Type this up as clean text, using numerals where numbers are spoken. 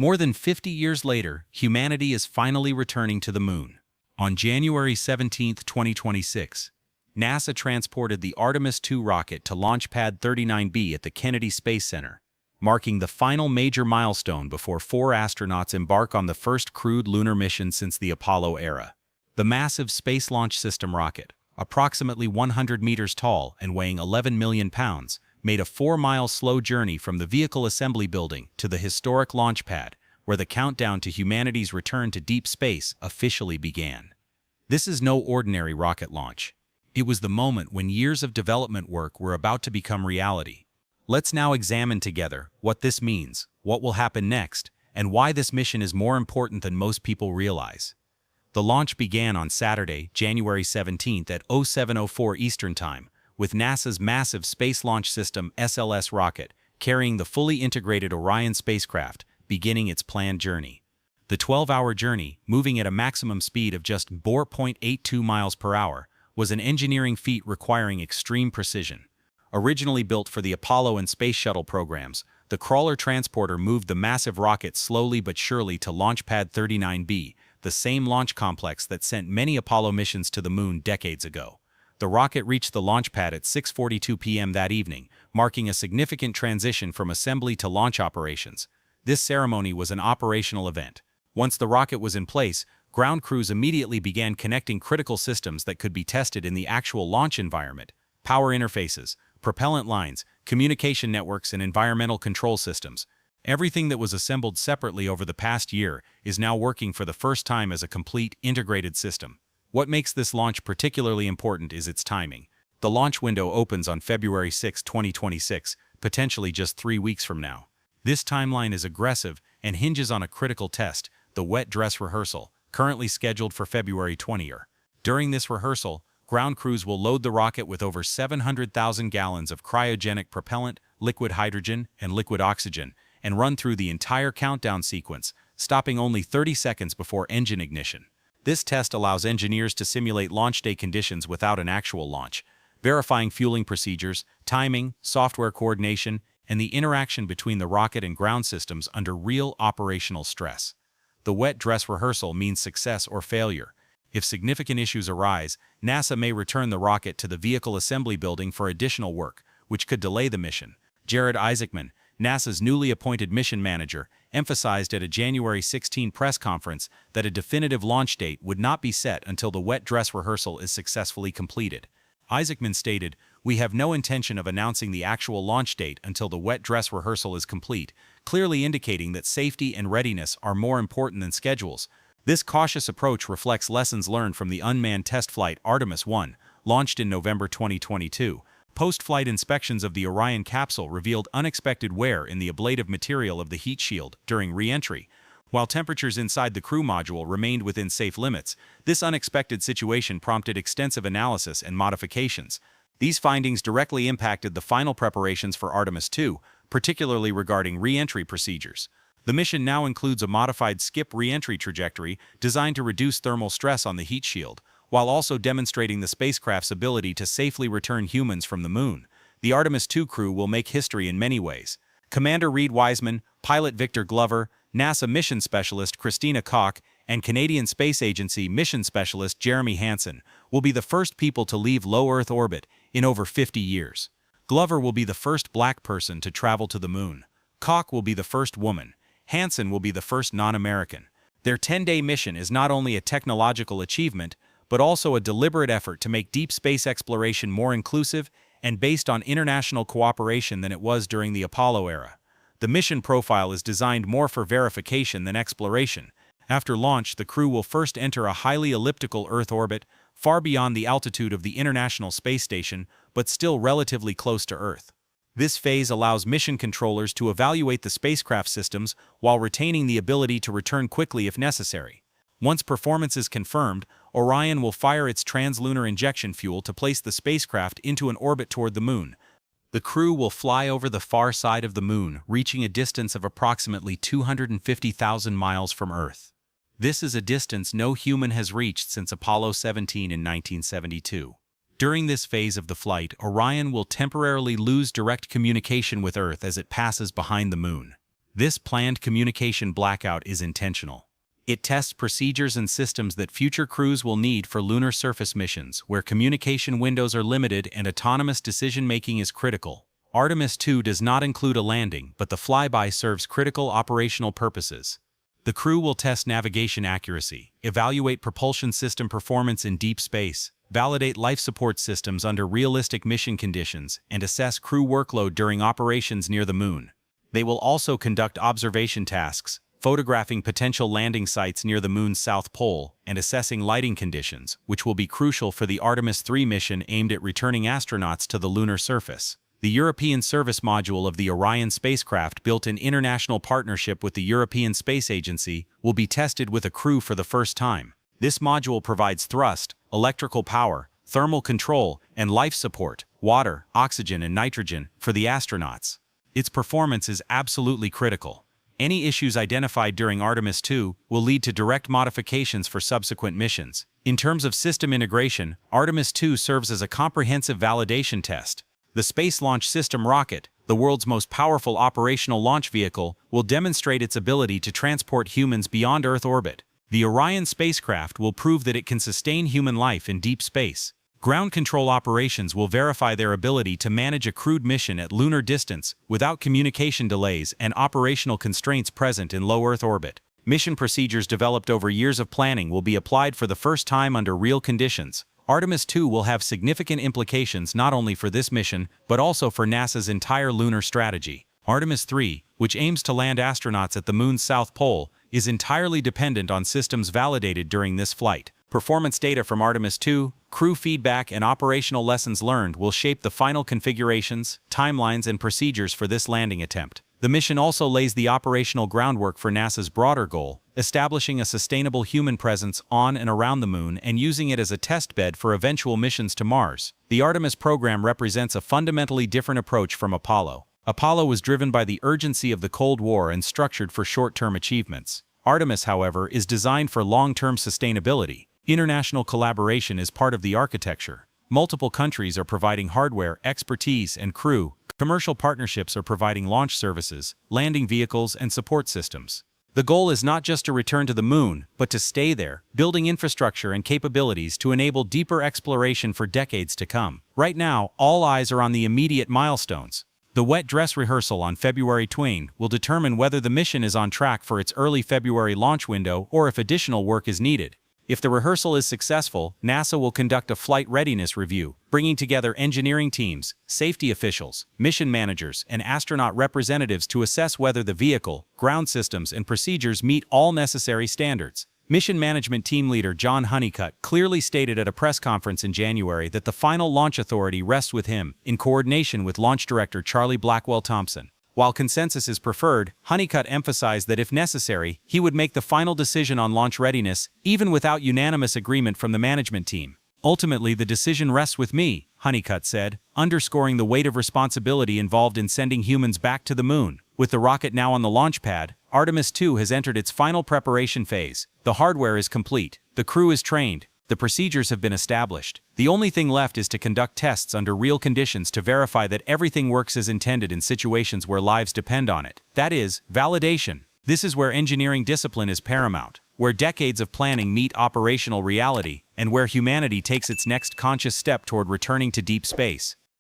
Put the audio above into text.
More than 50 years later, humanity is finally returning to the moon. On January 17, 2026, NASA transported the Artemis II rocket to Launch Pad 39B at the Kennedy Space Center, marking the final major milestone before 4 astronauts embark on the first crewed lunar mission since the Apollo era. The massive Space Launch System rocket, approximately 100 meters tall and weighing 11 million pounds, made a 4-mile slow journey from the Vehicle Assembly Building to the historic launch pad, where the countdown to humanity's return to deep space officially began. This is no ordinary rocket launch. It was the moment when years of development work were about to become reality. Let's now examine together what this means, what will happen next, and why this mission is more important than most people realize. The launch began on Saturday, January 17th at 07:04 Eastern Time, with NASA's massive Space Launch System (SLS) rocket carrying the fully integrated Orion spacecraft, beginning its planned journey. The 12-hour journey, moving at a maximum speed of just 4.82 miles per hour, was an engineering feat requiring extreme precision. Originally built for the Apollo and Space Shuttle programs, the crawler transporter moved the massive rocket slowly but surely to Launch Pad 39B, the same launch complex that sent many Apollo missions to the moon decades ago. The rocket reached the launch pad at 6:42 p.m. that evening, marking a significant transition from assembly to launch operations. This ceremony was an operational event. Once the rocket was in place, ground crews immediately began connecting critical systems that could be tested in the actual launch environment: power interfaces, propellant lines, communication networks, and environmental control systems. Everything that was assembled separately over the past year is now working for the first time as a complete, integrated system. What makes this launch particularly important is its timing. The launch window opens on February 6, 2026, potentially just 3 weeks from now. This timeline is aggressive and hinges on a critical test, the wet dress rehearsal, currently scheduled for February 20th. During this rehearsal, ground crews will load the rocket with over 700,000 gallons of cryogenic propellant, liquid hydrogen, and liquid oxygen, and run through the entire countdown sequence, stopping only 30 seconds before engine ignition. This test allows engineers to simulate launch day conditions without an actual launch, verifying fueling procedures, timing, software coordination, and the interaction between the rocket and ground systems under real operational stress. The wet dress rehearsal means success or failure. If significant issues arise, NASA may return the rocket to the Vehicle Assembly Building for additional work, which could delay the mission. Jared Isaacman, NASA's newly appointed mission manager, emphasized at a January 16 press conference that a definitive launch date would not be set until the wet dress rehearsal is successfully completed. Isaacman stated, "We have no intention of announcing the actual launch date until the wet dress rehearsal is complete," clearly indicating that safety and readiness are more important than schedules. This cautious approach reflects lessons learned from the unmanned test flight Artemis I, launched in November 2022. Post-flight inspections of the Orion capsule revealed unexpected wear in the ablative material of the heat shield during re-entry. While temperatures inside the crew module remained within safe limits, this unexpected situation prompted extensive analysis and modifications. These findings directly impacted the final preparations for Artemis II, particularly regarding re-entry procedures. The mission now includes a modified skip re-entry trajectory designed to reduce thermal stress on the heat shield, while also demonstrating the spacecraft's ability to safely return humans from the moon. The Artemis II crew will make history in many ways. Commander Reed Wiseman, pilot Victor Glover, NASA mission specialist Christina Koch, and Canadian Space Agency mission specialist Jeremy Hansen will be the first people to leave low Earth orbit in over 50 years. Glover will be the first black person to travel to the moon. Koch will be the first woman. Hansen will be the first non-American. Their 10-day mission is not only a technological achievement, but also a deliberate effort to make deep space exploration more inclusive and based on international cooperation than it was during the Apollo era. The mission profile is designed more for verification than exploration. After launch, the crew will first enter a highly elliptical Earth orbit, far beyond the altitude of the International Space Station, but still relatively close to Earth. This phase allows mission controllers to evaluate the spacecraft systems while retaining the ability to return quickly if necessary. Once performance is confirmed, Orion will fire its translunar injection fuel to place the spacecraft into an orbit toward the moon. The crew will fly over the far side of the moon, reaching a distance of approximately 250,000 miles from Earth. This is a distance no human has reached since Apollo 17 in 1972. During this phase of the flight, Orion will temporarily lose direct communication with Earth as it passes behind the moon. This planned communication blackout is intentional. It tests procedures and systems that future crews will need for lunar surface missions, where communication windows are limited and autonomous decision-making is critical. Artemis 2 does not include a landing, but the flyby serves critical operational purposes. The crew will test navigation accuracy, evaluate propulsion system performance in deep space, validate life support systems under realistic mission conditions, and assess crew workload during operations near the Moon. They will also conduct observation tasks, photographing potential landing sites near the Moon's south pole, and assessing lighting conditions, which will be crucial for the Artemis 3 mission aimed at returning astronauts to the lunar surface. The European service module of the Orion spacecraft, built in international partnership with the European Space Agency, will be tested with a crew for the first time. This module provides thrust, electrical power, thermal control, and life support, water, oxygen, and nitrogen, for the astronauts. Its performance is absolutely critical. Any issues identified during Artemis 2 will lead to direct modifications for subsequent missions. In terms of system integration, Artemis 2 serves as a comprehensive validation test. The Space Launch System rocket, the world's most powerful operational launch vehicle, will demonstrate its ability to transport humans beyond Earth orbit. The Orion spacecraft will prove that it can sustain human life in deep space. Ground control operations will verify their ability to manage a crewed mission at lunar distance without communication delays and operational constraints present in low Earth orbit. Mission procedures developed over years of planning will be applied for the first time under real conditions. Artemis 2 will have significant implications not only for this mission, but also for NASA's entire lunar strategy. Artemis 3, which aims to land astronauts at the Moon's south pole, is entirely dependent on systems validated during this flight. Performance data from Artemis 2, crew feedback, and operational lessons learned will shape the final configurations, timelines, and procedures for this landing attempt. The mission also lays the operational groundwork for NASA's broader goal, establishing a sustainable human presence on and around the Moon and using it as a test bed for eventual missions to Mars. The Artemis program represents a fundamentally different approach from Apollo. Apollo was driven by the urgency of the Cold War and structured for short-term achievements. Artemis, however, is designed for long-term sustainability. International collaboration is part of the architecture. Multiple countries are providing hardware, expertise, and crew. Commercial partnerships are providing launch services, landing vehicles, and support systems. The goal is not just to return to the Moon, but to stay there, building infrastructure and capabilities to enable deeper exploration for decades to come. Right now, all eyes are on the immediate milestones. The wet dress rehearsal on February 20 will determine whether the mission is on track for its early February launch window or if additional work is needed. If the rehearsal is successful, NASA will conduct a flight readiness review, bringing together engineering teams, safety officials, mission managers, and astronaut representatives to assess whether the vehicle, ground systems, and procedures meet all necessary standards. Mission Management Team Leader John Honeycutt clearly stated at a press conference in January that the final launch authority rests with him, in coordination with Launch Director Charlie Blackwell Thompson. While consensus is preferred, Honeycutt emphasized that if necessary, he would make the final decision on launch readiness, even without unanimous agreement from the management team. Ultimately, the decision rests with me, Honeycutt said, underscoring the weight of responsibility involved in sending humans back to the Moon. With the rocket now on the launch pad, Artemis 2 has entered its final preparation phase. The hardware is complete, the crew is trained, the procedures have been established. The only thing left is to conduct tests under real conditions to verify that everything works as intended in situations where lives depend on it. That is, validation. This is where engineering discipline is paramount, where decades of planning meet operational reality, and where humanity takes its next conscious step toward returning to deep space.